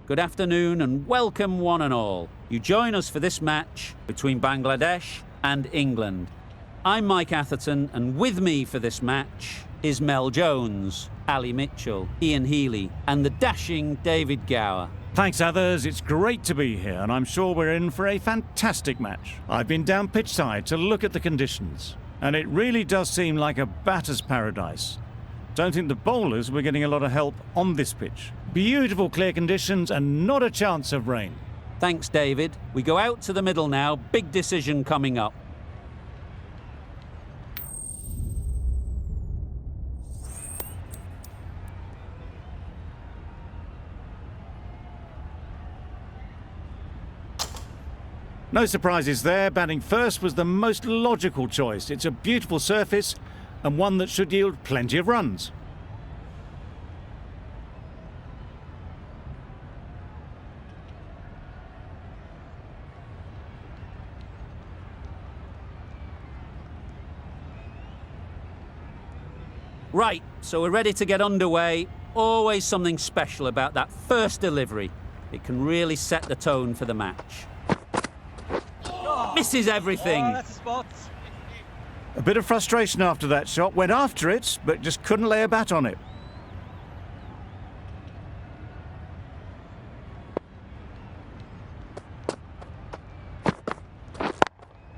Good afternoon and welcome one and all. You join us for this match between Bangladesh and England. I'm Mike Atherton, and with me for this match is Mel Jones, Ali Mitchell, Ian Healy and the dashing David Gower. Thanks, others. It's great to be here, and I'm sure we're in for a fantastic match. I've been down pitch side to look at the conditions, and it really does seem like a batter's paradise. Don't think the bowlers were getting a lot of help on this pitch. Beautiful clear conditions and not a chance of rain. Thanks, David. We go out to the middle now. Big decision coming up. No surprises there. Batting first was the most logical choice. It's a beautiful surface and one that should yield plenty of runs. Right, so we're ready to get underway. Always something special about that first delivery. It can really set the tone for the match. Misses everything. Oh, that's a spot. A bit of frustration after that shot. Went after it, but just couldn't lay a bat on it.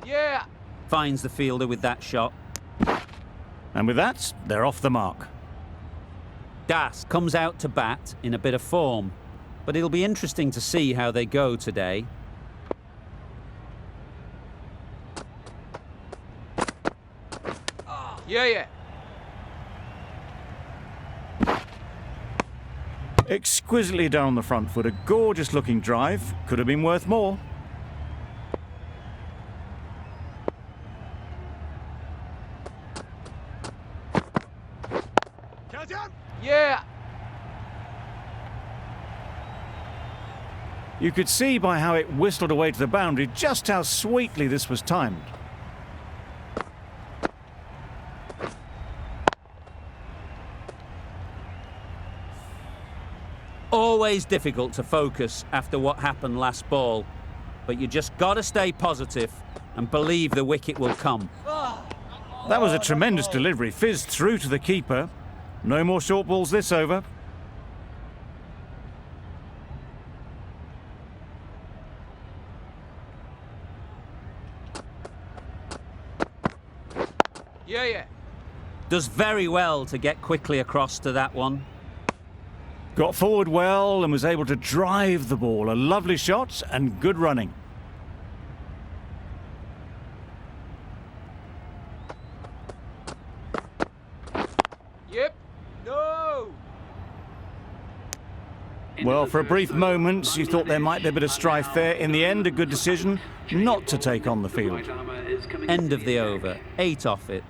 Yeah. Finds the fielder with that shot. And with that, they're off the mark. Das comes out to bat in a bit of form, but it'll be interesting to see how they go today. Yeah. Exquisitely done on the front foot. A gorgeous looking drive. Could have been worth more. Yeah. You could see by how it whistled away to the boundary just how sweetly this was timed. Always difficult to focus after what happened last ball, but you just got to stay positive and believe the wicket will come. That was a tremendous delivery. Fizzed through to the keeper. No more short balls this over. Yeah. Does very well to get quickly across to that one. Got forward well and was able to drive the ball. A lovely shot and good running. Yep. No. Well, for a brief moment, you thought there might be a bit of strife there. In the end, a good decision not to take on the field. End of the over. 8 off it.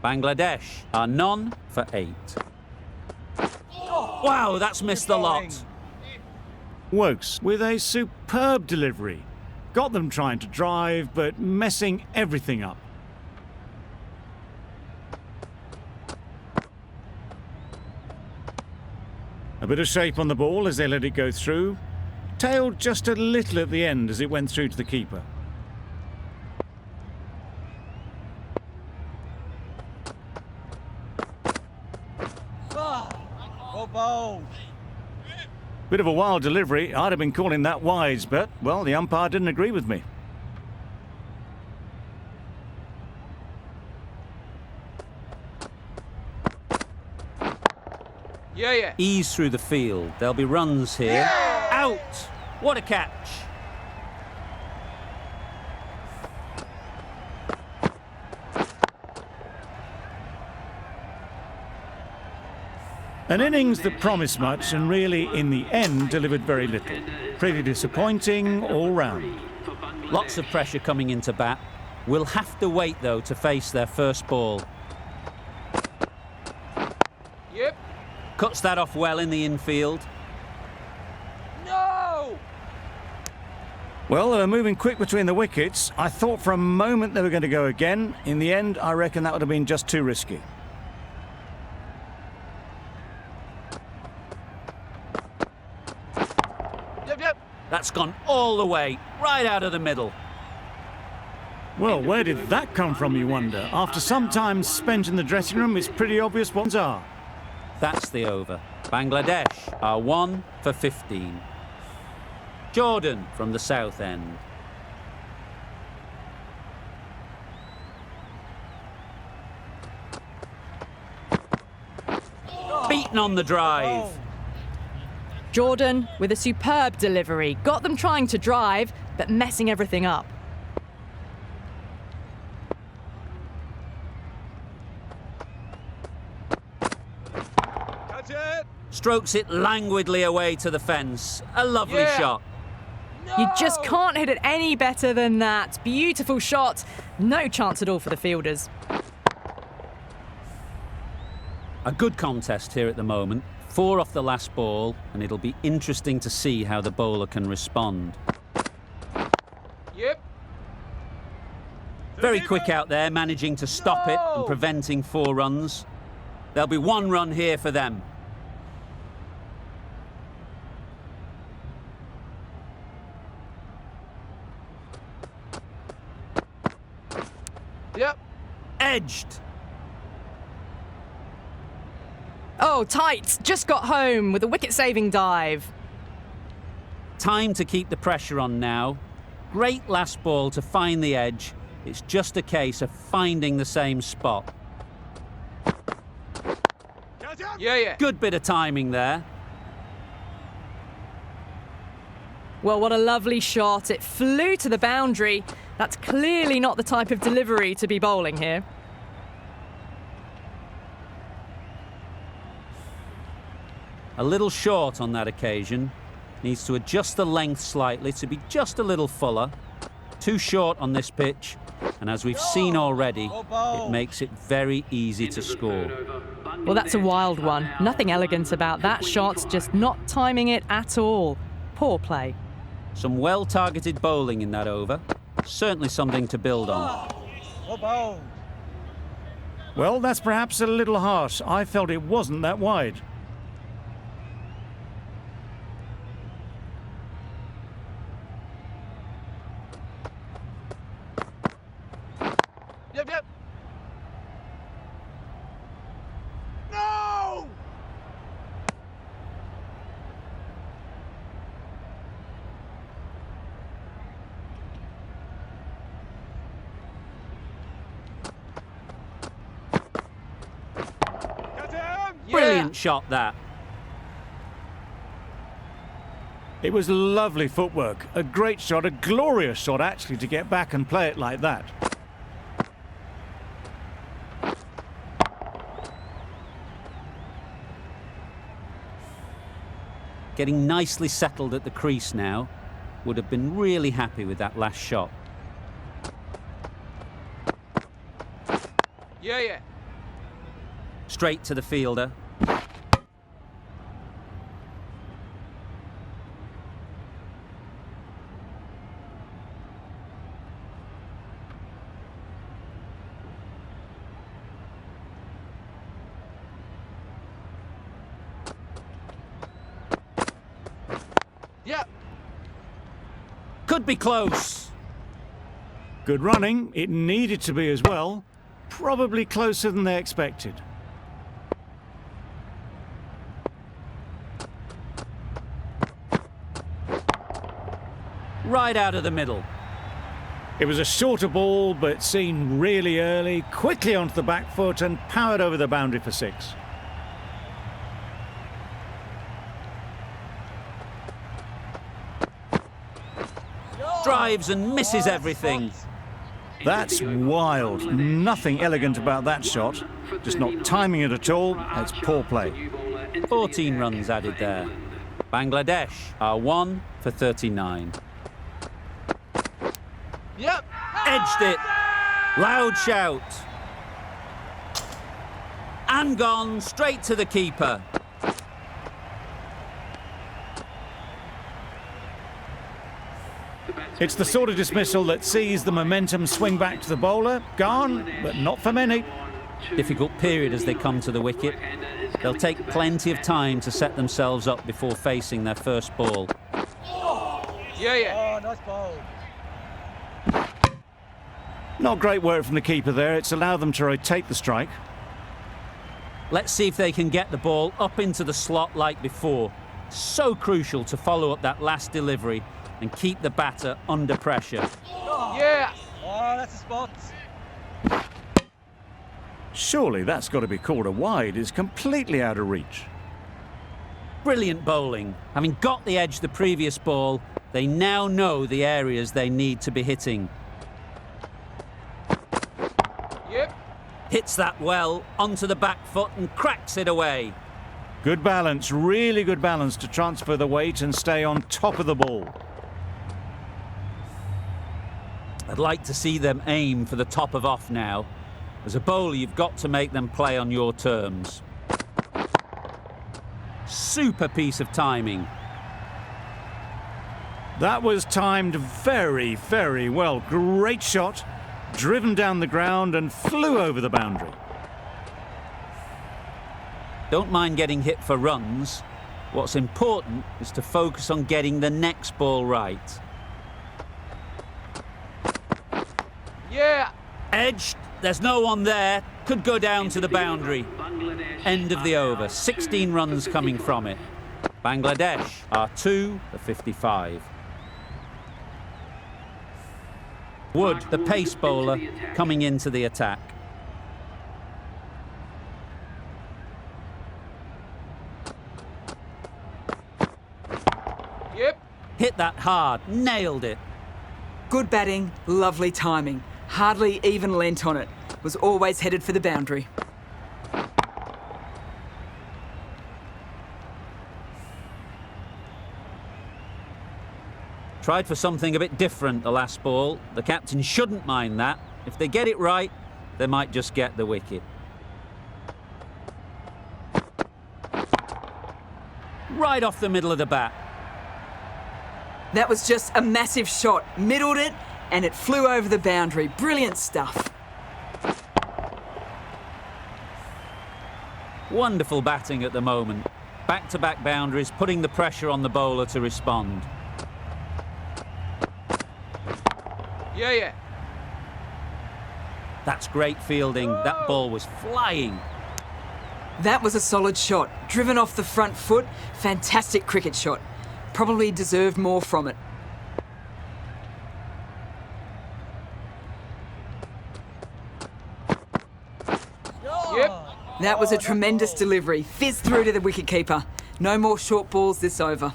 Bangladesh are none for 8. Wow, that's missed the lot. Wokes with a superb delivery. Got them trying to drive, but messing everything up. A bit of shape on the ball as they let it go through. Tailed just a little at the end as it went through to the keeper. Bit of a wild delivery. I'd have been calling that wise, but, well, the umpire didn't agree with me. Yeah. Ease through the field. There'll be runs here. Yeah! Out! What a catch. An innings that promised much and really, in the end, delivered very little. Pretty disappointing all round. Lots of pressure coming into bat. We'll have to wait, though, to face their first ball. Yep. Cuts that off well in the infield. No. Well, they were moving quick between the wickets. I thought for a moment they were going to go again. In the end, I reckon that would have been just too risky. Yep, yep. That's gone all the way, right out of the middle. Well, where did that come from, you wonder? After some time spent in the dressing room, it's pretty obvious what ones are. That's the over. Bangladesh are 1 for 15. Jordan from the south end. Beaten on the drive. Jordan with a superb delivery. Got them trying to drive, but messing everything up. That's it. Strokes it languidly away to the fence. A lovely Yeah. shot. You just can't hit it any better than that. Beautiful shot. No chance at all for the fielders. A good contest here at the moment. 4 off the last ball, and it'll be interesting to see how the bowler can respond. Yep. Very quick out there, managing to stop it and preventing 4 runs. There'll be 1 run here for them. Yep. Edged. Oh, tight. Just got home with a wicket-saving dive. Time to keep the pressure on now. Great last ball to find the edge. It's just a case of finding the same spot. Yeah, yeah. Good bit of timing there. Well, what a lovely shot. It flew to the boundary. That's clearly not the type of delivery to be bowling here. A little short on that occasion. Needs to adjust the length slightly to be just a little fuller. Too short on this pitch, and as we've seen already, it makes it very easy to score. Well, that's a wild one. Nothing elegant about that shot, just not timing it at all. Poor play. Some well-targeted bowling in that over. Certainly something to build on. Well, that's perhaps a little harsh. I felt it wasn't that wide. Yep, yep. No! Got him! Brilliant shot that. It was lovely footwork. A great shot, a glorious shot actually, to get back and play it like that. Getting nicely settled at the crease now. Would have been really happy with that last shot. Yeah, yeah. Straight to the fielder. Yep. Could be close. Good running. It needed to be as well. Probably closer than they expected. Right out of the middle. It was a shorter ball, but seen really early, quickly onto the back foot and powered over the boundary for 6. Drives and misses everything. That's wild. Nothing elegant about that shot. Just not timing it at all. It's poor play. 14 runs added there. Bangladesh are 1 for 39. Yep. Edged it. Loud shout. And gone straight to the keeper. It's the sort of dismissal that sees the momentum swing back to the bowler. Gone, but not for many. Difficult period as they come to the wicket. They'll take plenty of time to set themselves up before facing their first ball. Yeah. Oh, nice bowl. Not great work from the keeper there. It's allowed them to rotate the strike. Let's see if they can get the ball up into the slot like before. So crucial to follow up that last delivery and keep the batter under pressure. Yeah. Oh, that's a spot. Surely that's got to be called a wide. It's completely out of reach. Brilliant bowling. Having got the edge the previous ball, they now know the areas they need to be hitting. Yep. Hits that well onto the back foot and cracks it away. Good balance, really good balance to transfer the weight and stay on top of the ball. I'd like to see them aim for the top of off now. As a bowler, you've got to make them play on your terms. Super piece of timing. That was timed very, very well. Great shot, driven down the ground and flew over the boundary. Don't mind getting hit for runs. What's important is to focus on getting the next ball right. Yeah. Edged, there's no one there. Could go down to the boundary. End of the over. 16 runs coming from it. Bangladesh are 2 for 55. Wood, the pace bowler, coming into the attack. Yep. Hit that hard, nailed it. Good batting, lovely timing. Hardly even lent on it. Was always headed for the boundary. Tried for something a bit different the last ball. The captain shouldn't mind that. If they get it right, they might just get the wicket. Right off the middle of the bat. That was just a massive shot. Middled it and it flew over the boundary. Brilliant stuff. Wonderful batting at the moment. Back-to-back boundaries, putting the pressure on the bowler to respond. Yeah. That's great fielding. That ball was flying. That was a solid shot. Driven off the front foot. Fantastic cricket shot. Probably deserved more from it. Yep. That was a tremendous delivery. Fizzed through to the wicketkeeper. No more short balls this over.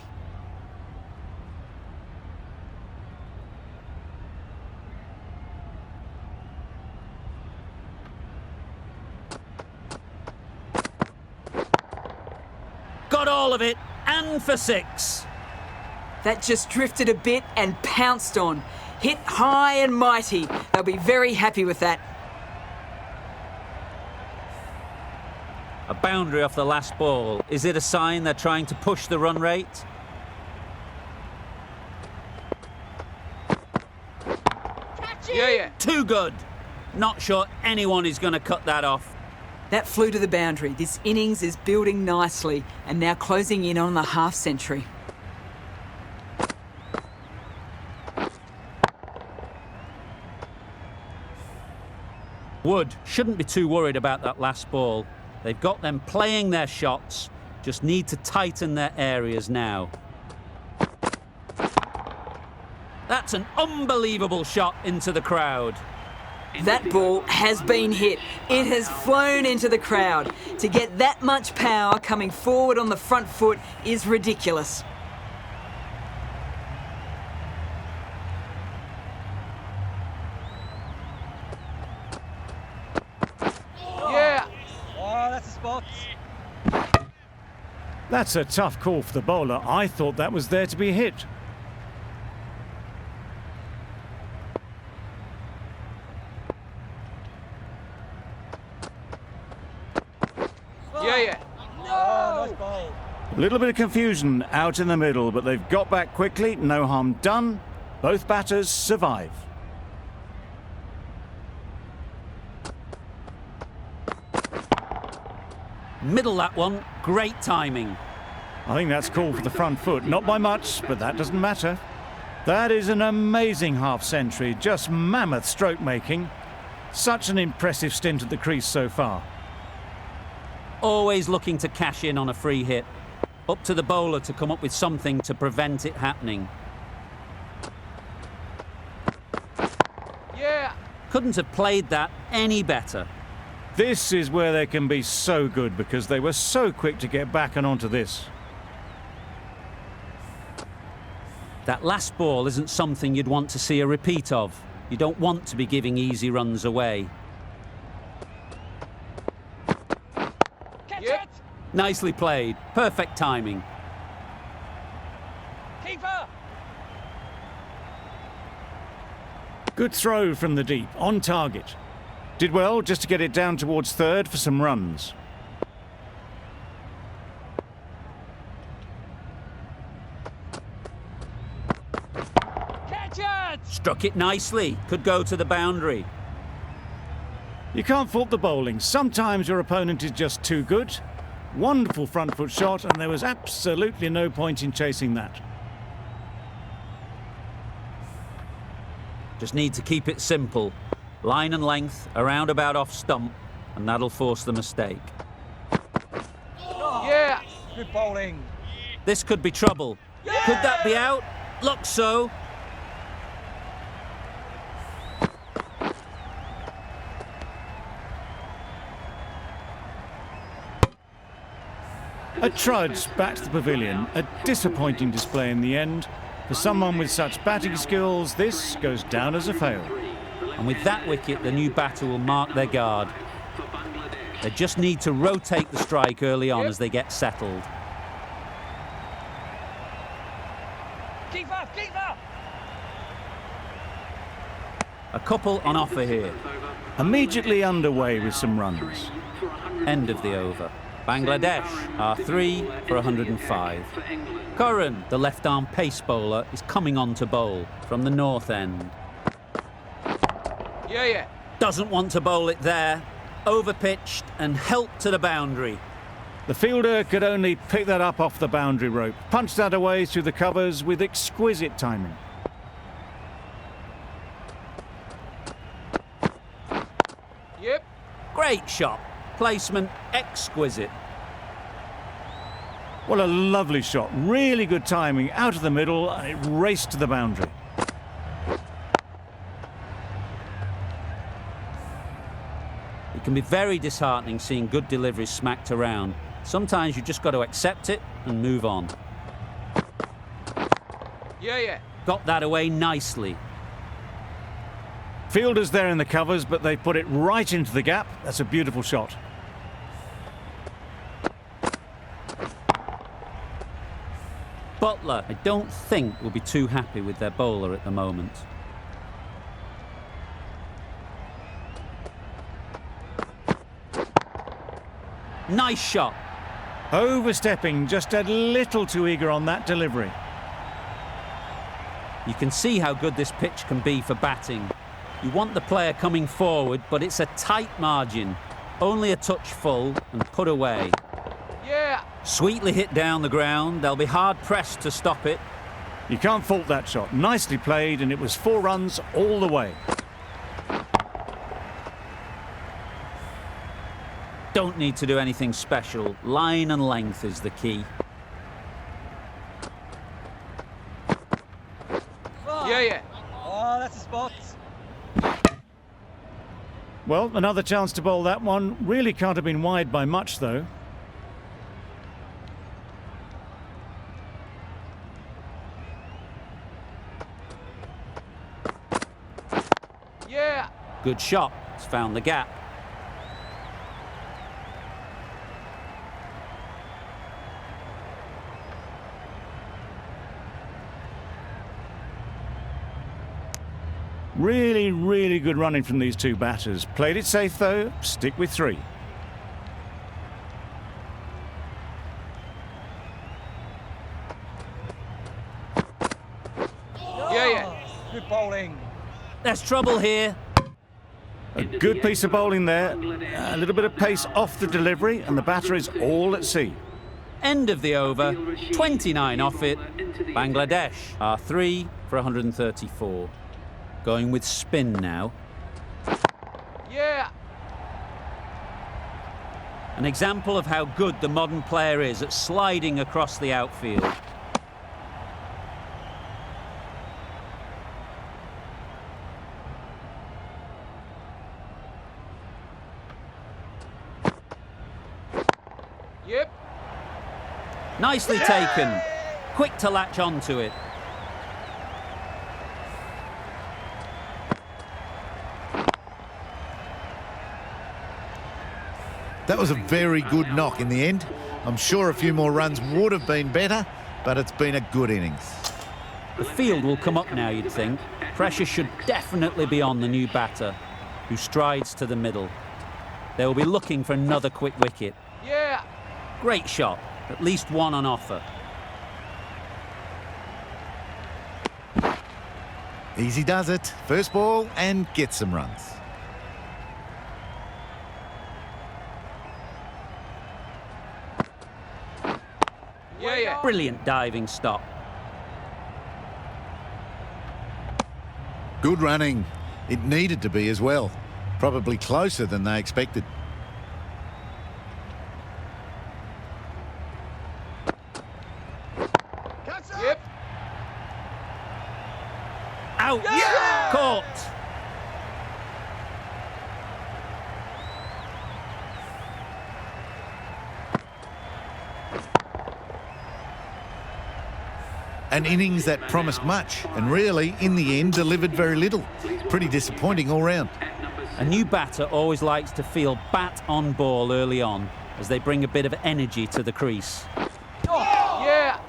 Got all of it, and for 6. That just drifted a bit and pounced on. Hit high and mighty. They'll be very happy with that. A boundary off the last ball. Is it a sign they're trying to push the run rate? Yeah. Too good. Not sure anyone is going to cut that off. That flew to the boundary. This innings is building nicely and now closing in on the half century. Wood shouldn't be too worried about that last ball. They've got them playing their shots, just need to tighten their areas now. That's an unbelievable shot into the crowd. That ball has been hit. It has flown into the crowd. To get that much power coming forward on the front foot is ridiculous. Yeah. Oh, that's a spot. That's a tough call for the bowler. I thought that was there to be hit. Yeah. Oh, nice bowl. A little bit of confusion out in the middle, but they've got back quickly. No harm done. Both batters survive. Middle that one, great timing. I think that's called for the front foot. Not by much, but that doesn't matter. That is an amazing half-century, just mammoth stroke making. Such an impressive stint at the crease so far. Always looking to cash in on a free hit. Up to the bowler to come up with something to prevent it happening. Yeah. Couldn't have played that any better. This is where they can be so good because they were so quick to get back and onto this. That last ball isn't something you'd want to see a repeat of. You don't want to be giving easy runs away. Catch Yep. it! Nicely played. Perfect timing. Keeper! Good throw from the deep, on target. Did well just to get it down towards third for some runs. Catch it! Struck it nicely. Could go to the boundary. You can't fault the bowling. Sometimes your opponent is just too good. Wonderful front foot shot, and there was absolutely no point in chasing that. Just need to keep it simple. Line and length, around about off stump, and that'll force the mistake. Yeah. Good bowling. This could be trouble. Could that be out? Looks so. A trudge back to the pavilion. A disappointing display in the end. For someone with such batting skills, this goes down as a fail. And with that wicket, the new batter will mark their guard. They just need to rotate the strike early on as they get settled. Keeper! Keeper! A couple on offer here. Immediately underway with some runs. End of the over. Bangladesh are 3 for 105. Curran, the left-arm pace bowler, is coming on to bowl from the north end. Yeah, yeah. Doesn't want to bowl it there. Overpitched and helped to the boundary. The fielder could only pick that up off the boundary rope, punch that away through the covers with exquisite timing. Yep. Great shot. Placement exquisite. What a lovely shot. Really good timing out of the middle, and it raced to the boundary. It can be very disheartening seeing good deliveries smacked around. Sometimes you just got to accept it and move on. Yeah, yeah. Got that away nicely. Fielders there in the covers, but they put it right into the gap. That's a beautiful shot. Butler, I don't think, will be too happy with their bowler at the moment. Nice shot. Overstepping, just a little too eager on that delivery. You can see how good this pitch can be for batting. You want the player coming forward, but it's a tight margin. Only a touch full and put away. Yeah. Sweetly hit down the ground. They'll be hard pressed to stop it. You can't fault that shot. Nicely played, and it was 4 runs all the way. Don't need to do anything special. Line and length is the key. Yeah, yeah. Oh, that's a spot. Well, another chance to bowl that one. Really can't have been wide by much, though. Yeah. Good shot. It's found the gap. Really, really good running from these two batters. Played it safe, though. Stick with 3. Yeah, yeah. Good bowling. There's trouble here. A good piece of bowling there. A little bit of pace off the delivery, and the batter is all at sea. End of the over, 29 off it. Bangladesh are 3 for 134. Going with spin now. Yeah. An example of how good the modern player is at sliding across the outfield. Yep. Nicely taken. Quick to latch onto it. That was a very good knock in the end. I'm sure a few more runs would have been better, but it's been a good innings. The field will come up now, you'd think. Pressure should definitely be on the new batter, who strides to the middle. They will be looking for another quick wicket. Yeah. Great shot, at least one on offer. Easy does it. First ball and gets some runs. Yeah, yeah. Brilliant diving stop. Good running. It needed to be as well. Probably closer than they expected. Yep. Out! Caught! An innings that promised much and really, in the end, delivered very little. Pretty disappointing all round. A new batter always likes to feel bat on ball early on as they bring a bit of energy to the crease. Yeah.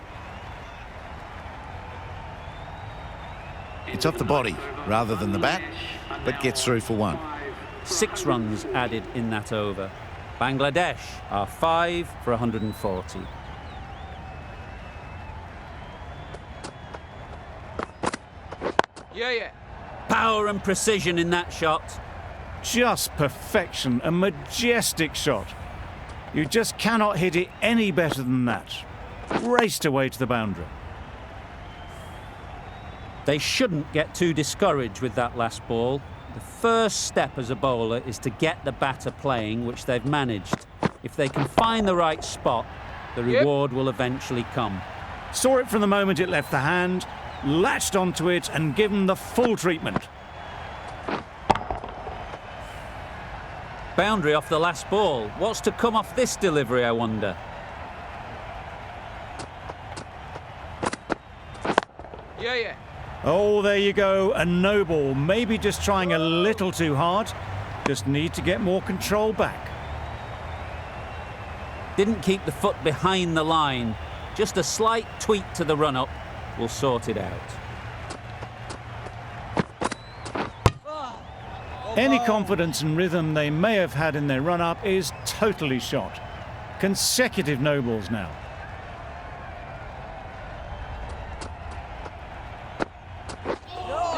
It's off the body rather than the bat, but gets through for one. 6 runs added in that over. Bangladesh are 5 for 140. Yeah, yeah. Power and precision in that shot. Just perfection, a majestic shot. You just cannot hit it any better than that. Raced away to the boundary. They shouldn't get too discouraged with that last ball. The first step as a bowler is to get the batter playing, which they've managed. If they can find the right spot, the reward will eventually come. Saw it from the moment it left the hand, latched onto it and given the full treatment. Boundary off the last ball. What's to come off this delivery, I wonder? Yeah, yeah. Oh, there you go, a no ball. Maybe just trying a little too hard. Just need to get more control back. Didn't keep the foot behind the line. Just a slight tweak to the run-up will sort it out. Any confidence and rhythm they may have had in their run-up is totally shot. Consecutive no balls now.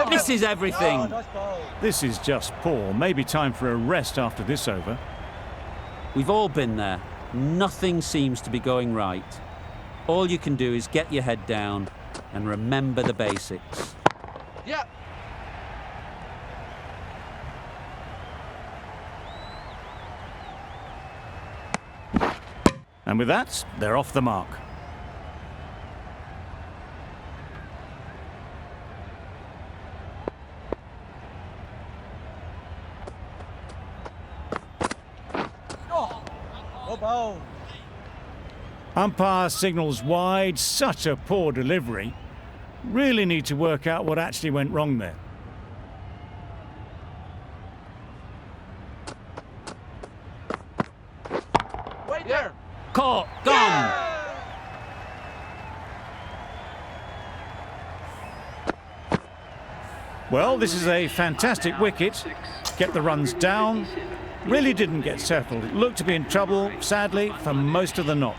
This is everything. Oh, nice ball. This is just poor. Maybe time for a rest after this over. We've all been there. Nothing seems to be going right. All you can do is get your head down and remember the basics. Yeah. And with that, they're off the mark. Well bowled. Umpire signals wide. Such a poor delivery. Really need to work out what actually went wrong there. Wait there. Caught, gone. Well, this is a fantastic wicket. Get the runs down. Really didn't get settled. It looked to be in trouble, sadly, for most of the knock.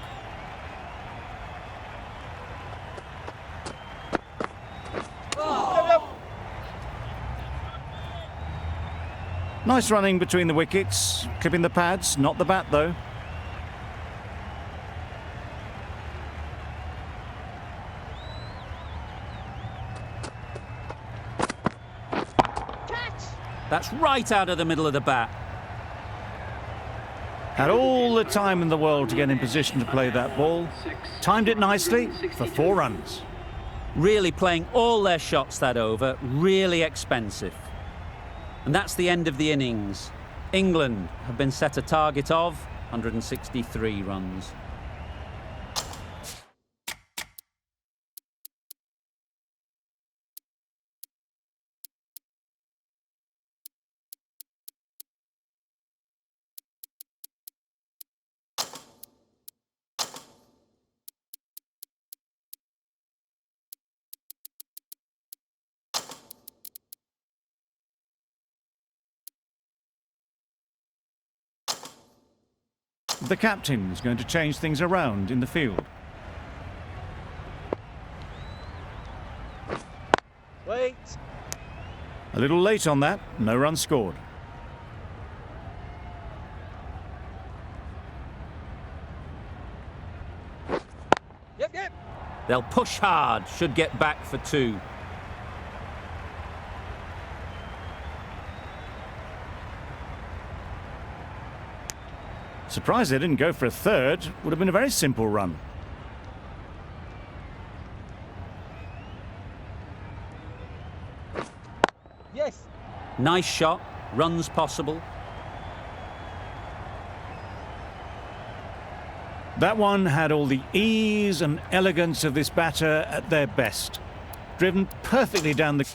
Nice running between the wickets. Clipping the pads, not the bat though. That's right out of the middle of the bat. Had all the time in the world to get in position to play that ball. Timed it nicely for 4 runs. Really playing all their shots that over, really expensive. And that's the end of the innings. England have been set a target of 163 runs. The captain is going to change things around in the field. Wait. A little late on that, no run scored. Yep. They'll push hard, should get back for 2. Surprised they didn't go for a third. Would have been a very simple run. Yes. Nice shot, runs possible. That one had all the ease and elegance of this batter at their best. Driven perfectly down the...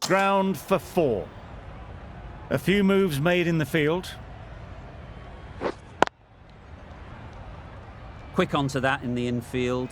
ground for 4. A few moves made in the field. Quick onto that in the infield.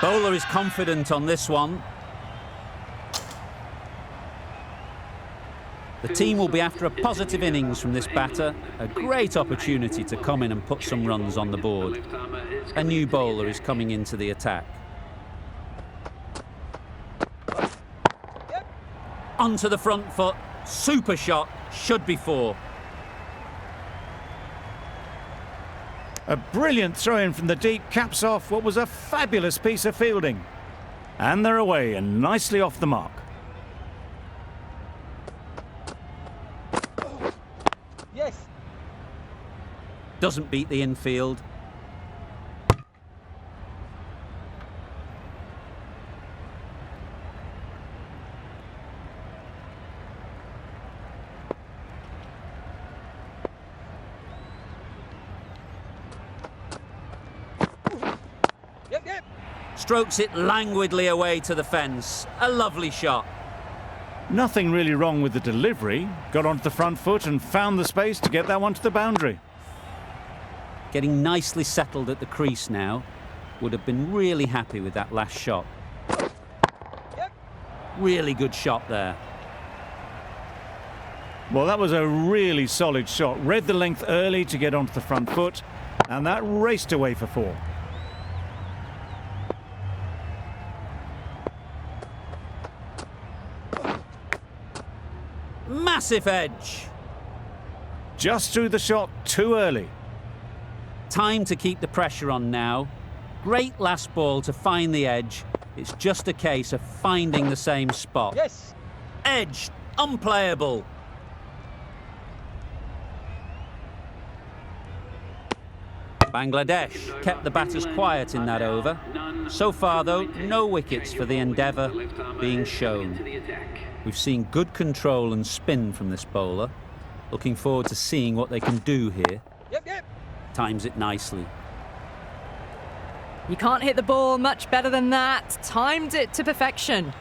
Bowler is confident on this one. The team will be after a positive innings from this batter. A great opportunity to come in and put some runs on the board. A new bowler is coming into the attack. Onto the front foot. Super shot. Should be 4. A brilliant throw-in from the deep caps off what was a fabulous piece of fielding. And they're away and nicely off the mark. Yes. Doesn't beat the infield. Yep. Strokes it languidly away to the fence. A lovely shot. Nothing really wrong with the delivery. Got onto the front foot and found the space to get that one to the boundary. Getting nicely settled at the crease now. Would have been really happy with that last shot. Yep. Really good shot there. Well, that was a really solid shot. Read the length early to get onto the front foot, and that raced away for 4. Massive edge. Just threw the shot too early. Time to keep the pressure on now. Great last ball to find the edge. It's just a case of finding the same spot. Yes. Edge, unplayable. Bangladesh kept the batters quiet in that over. So far, though, no wickets for the endeavour being shown. We've seen good control and spin from this bowler. Looking forward to seeing what they can do here. Yep. Times it nicely. You can't hit the ball much better than that. Timed it to perfection.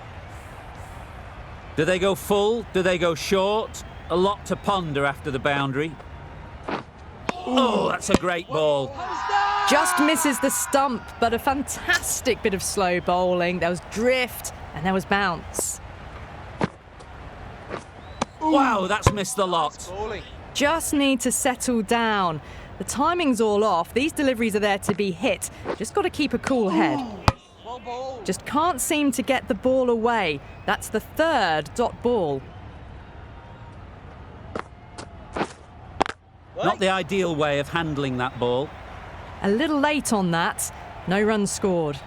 Do they go full? Do they go short? A lot to ponder after the boundary. Oh, that's a great ball. Just misses the stump, but a fantastic bit of slow bowling. There was drift and there was bounce. Wow, that's missed the lot. Bowling. Just need to settle down. The timing's all off. These deliveries are there to be hit. Just got to keep a cool head. Well bowled. Just can't seem to get the ball away. That's the third dot ball. Not the ideal way of handling that ball. A little late on that. No runs scored.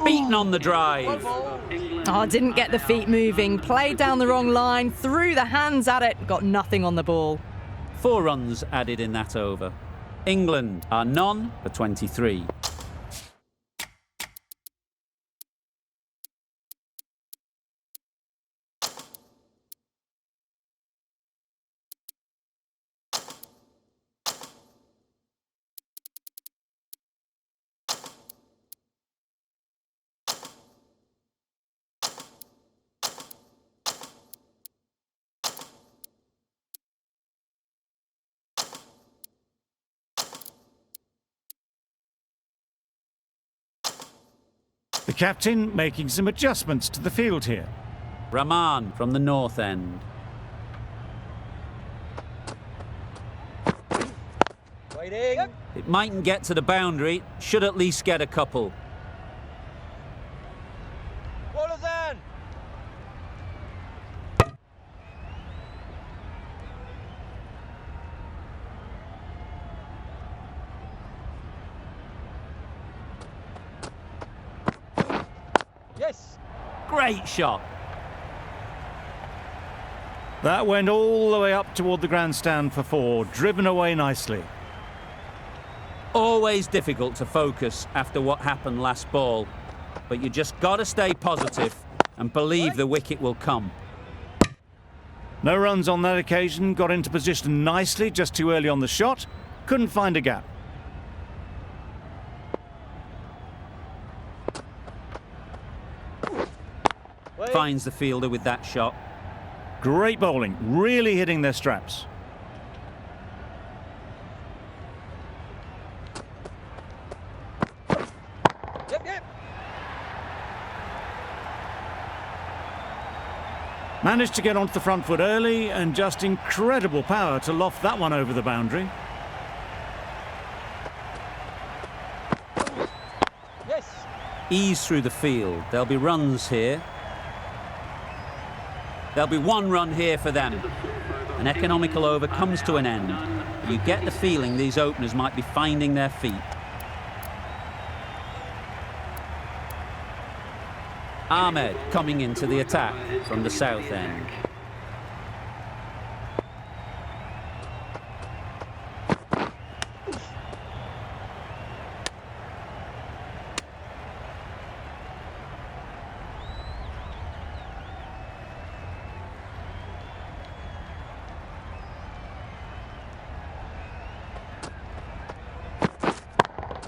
Beaten on the drive. Oh, didn't get the feet moving. Played down the wrong line. Threw the hands at it. Got nothing on the ball. 4 runs added in that over. England are none for 23. The captain making some adjustments to the field here. Rahman from the north end. Waiting. Yep. It mightn't get to the boundary, should at least get a couple. Bowlers in. Yes. Great shot. That went all the way up toward the grandstand for 4, driven away nicely. Always difficult to focus after what happened last ball, but you just got to stay positive and believe the wicket will come. No runs on that occasion, got into position nicely just too early on the shot, couldn't find a gap. Wait. Finds the fielder with that shot. Great bowling, really hitting their straps. Yep, yep. Managed to get onto the front foot early and just incredible power to loft that one over the boundary. Yes. Ease through the field. There'll be runs here. There'll be 1 run here for them. An economical over comes to an end. You get the feeling these openers might be finding their feet. Ahmed coming into the attack from the south end.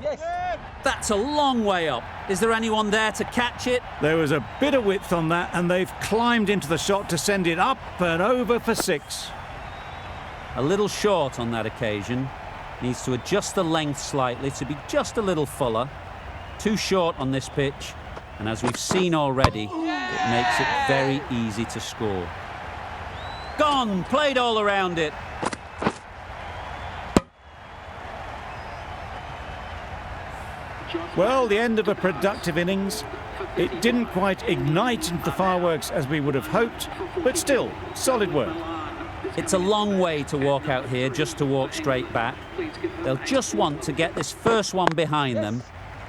Yes. That's a long way up. Is there anyone there to catch it? There was a bit of width on that and they've climbed into the shot to send it up and over for 6. A little short on that occasion. Needs to adjust the length slightly to be just a little fuller. Too short on this pitch, and as we've seen already, it makes it very easy to score. Gone! Played all around it. Well, the end of a productive innings. It didn't quite ignite into the fireworks as we would have hoped, but still, solid work. It's a long way to walk out here just to walk straight back. They'll just want to get this first one behind them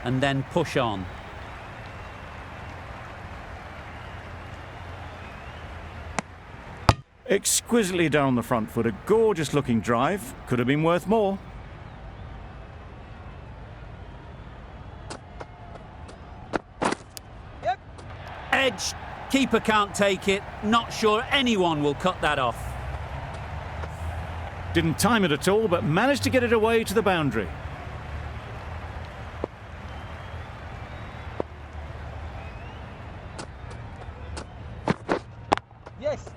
and then push on. Exquisitely down the front foot, a gorgeous looking drive. Could have been worth more. Yep. Edge, keeper can't take it. Not sure anyone will cut that off. Didn't time it at all, but managed to get it away to the boundary. Yes.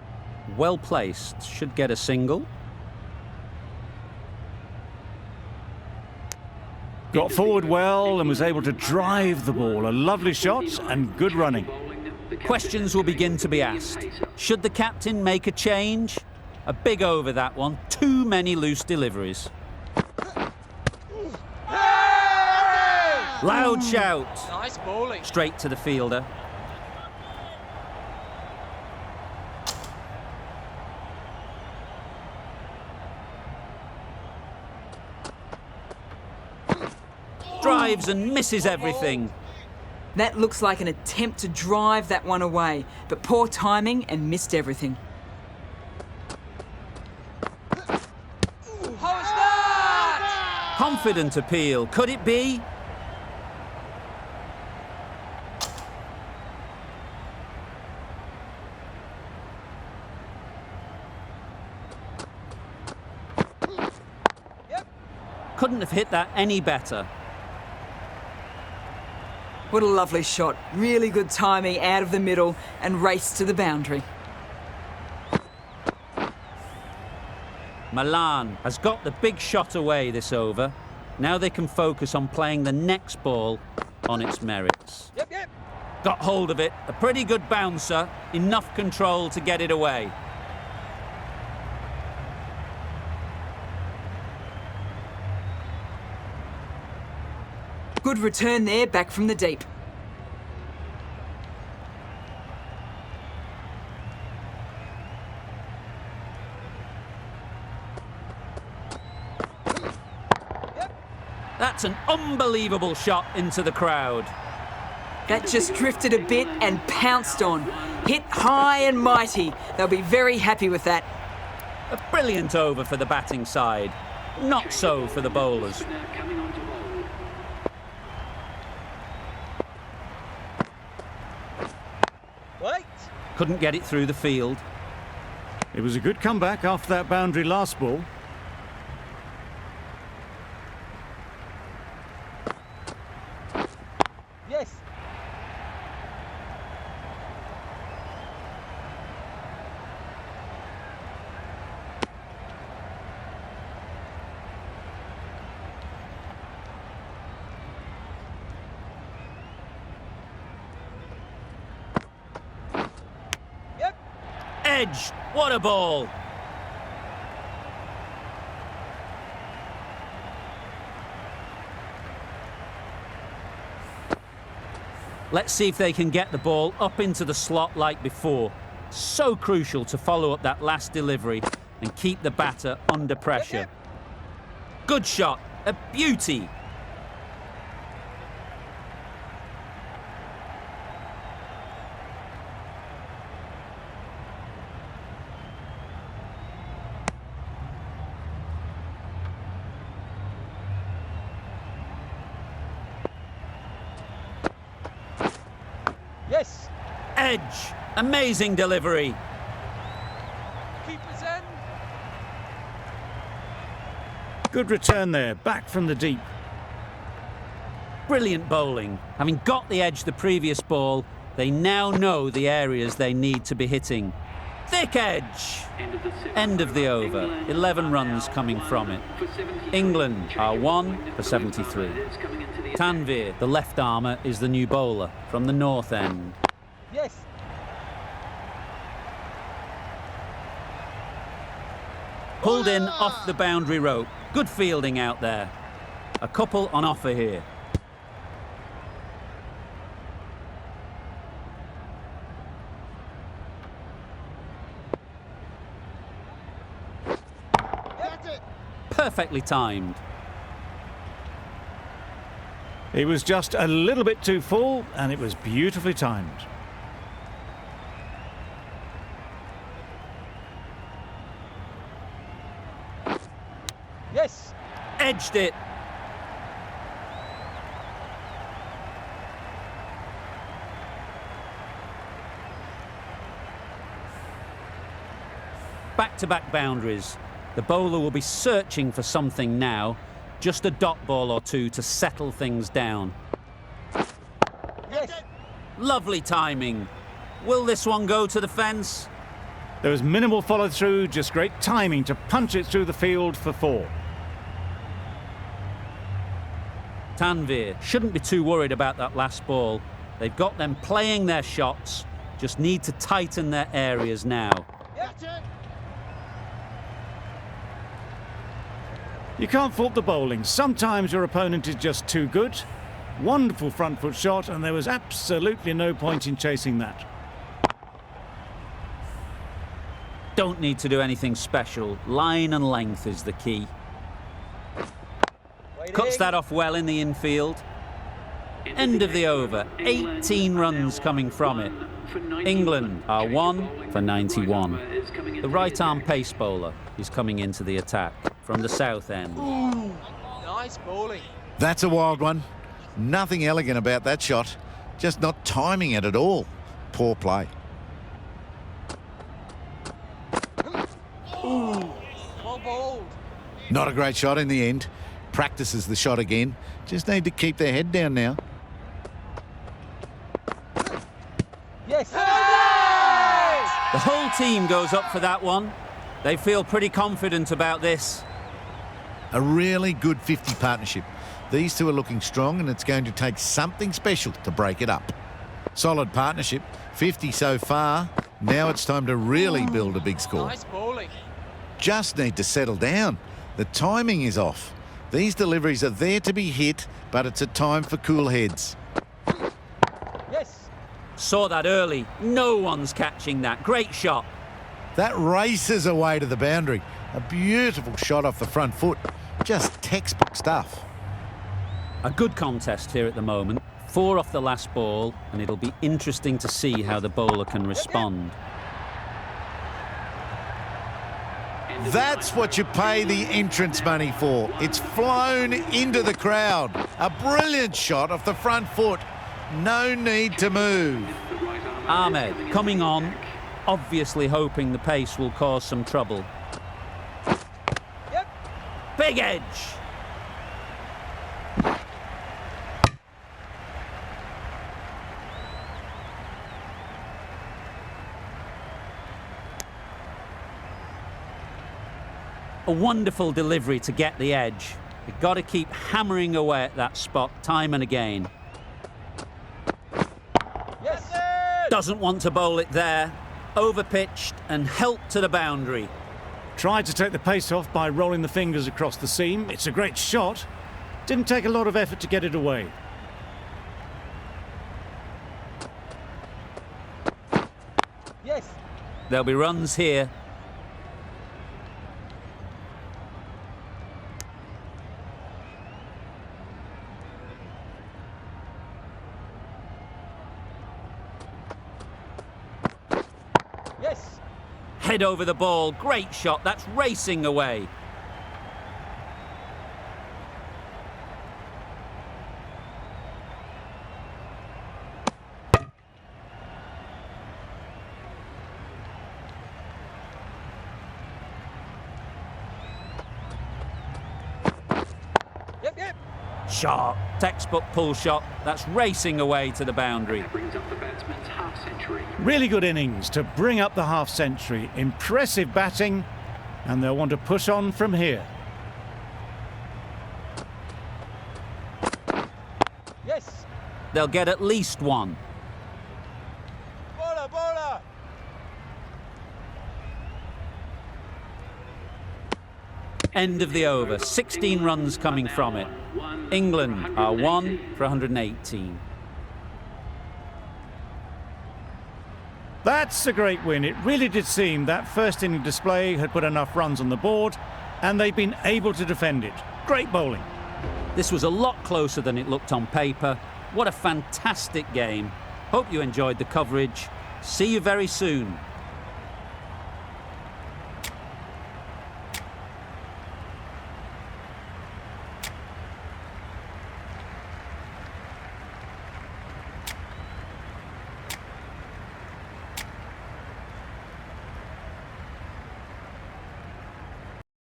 Well placed, should get a single. Got forward well and was able to drive the ball. A lovely shot and good running. Questions will begin to be asked. Should the captain make a change? A big over, that one. Too many loose deliveries. Loud shout. Nice bowling. Straight to the fielder. Drives and misses everything. That looks like an attempt to drive that one away, but poor timing and missed everything. How's that? Confident appeal. Could it be? Couldn't have hit that any better. What a lovely shot. Really good timing out of the middle and race to the boundary. Milan has got the big shot away this over. Now they can focus on playing the next ball on its merits. Yep, yep. Got hold of it. A pretty good bouncer. Enough control to get it away. Good return there, back from the deep. That's an unbelievable shot into the crowd. That just drifted a bit and pounced on. Hit high and mighty. They'll be very happy with that. A brilliant over for the batting side. Not so for the bowlers. Wait. Couldn't get it through the field. It was a good comeback after that boundary last ball. Yes. Yep. Edge. What a ball. Let's see if they can get the ball up into the slot like before. So crucial to follow up that last delivery and keep the batter under pressure. Good shot. A beauty. Yes. Edge. Amazing delivery. Keeper's in. Good return there, back from the deep. Brilliant bowling. Having got the edge the previous ball, they now know the areas they need to be hitting. Thick edge. End of the over. 11 runs coming from it. England are 1 for 73. Tanvir, the left armour, is the new bowler from the north end. Yes. Pulled in off the boundary rope. Good fielding out there. A couple on offer here. Perfectly timed. It was just a little bit too full and it was beautifully timed. Yes. Edged it. Back-to-back boundaries. The bowler will be searching for something now. Just a dot ball or two to settle things down. Yes. Lovely timing. Will this one go to the fence? There was minimal follow-through, just great timing to punch it through the field for 4. Tanvir shouldn't be too worried about that last ball. They've got them playing their shots, just need to tighten their areas now. You can't fault the bowling. Sometimes your opponent is just too good. Wonderful front foot shot, and there was absolutely no point in chasing that. Don't need to do anything special. Line and length is the key. Cuts that off well in the infield. End of the over. 18 runs coming from it. England are 1 for 91. The right-arm pace bowler is coming into the attack from the south end. Ooh, nice bowling. That's a wild one. Nothing elegant about that shot. Just not timing it at all. Poor play. Ooh, well bowled. Not a great shot in the end. Practices the shot again. Just need to keep their head down now. Yes. The whole team goes up for that one. They feel pretty confident about this. A really good 50 partnership. These two are looking strong, and it's going to take something special to break it up. Solid partnership. 50 so far. Now it's time to really build a big score. Nice bowling. Just need to settle down. The timing is off. These deliveries are there to be hit, but it's a time for cool heads. Yes. Saw that early. No one's catching that. Great shot. That races away to the boundary. A beautiful shot off the front foot. Just textbook stuff. A good contest here at the moment. 4 off the last ball, and it'll be interesting to see how the bowler can respond. That's what you pay the entrance money for. It's flown into the crowd. A brilliant shot off the front foot. No need to move. Ahmed coming on, obviously hoping the pace will cause some trouble. Yep. Big edge. A wonderful delivery to get the edge. You've got to keep hammering away at that spot time and again. Yes. Doesn't want to bowl it there. Overpitched and helped to the boundary. Tried to take the pace off by rolling the fingers across the seam. It's a great shot. Didn't take a lot of effort to get it away. Yes. There'll be runs here. Yes. Head over the ball. Great shot. That's racing away. Yep. Sharp. Textbook pull shot. That's racing away to the boundary. Brings up the batsman's half century. Really good innings to bring up the half century. Impressive batting, and they'll want to push on from here. Yes. They'll get at least one. Bowler. End of the over. 16 runs coming from it. England are 1 for 118. That's a great win. It really did seem that first inning display had put enough runs on the board, and they've been able to defend it. Great bowling. This was a lot closer than it looked on paper. What a fantastic game. Hope you enjoyed the coverage. See you very soon.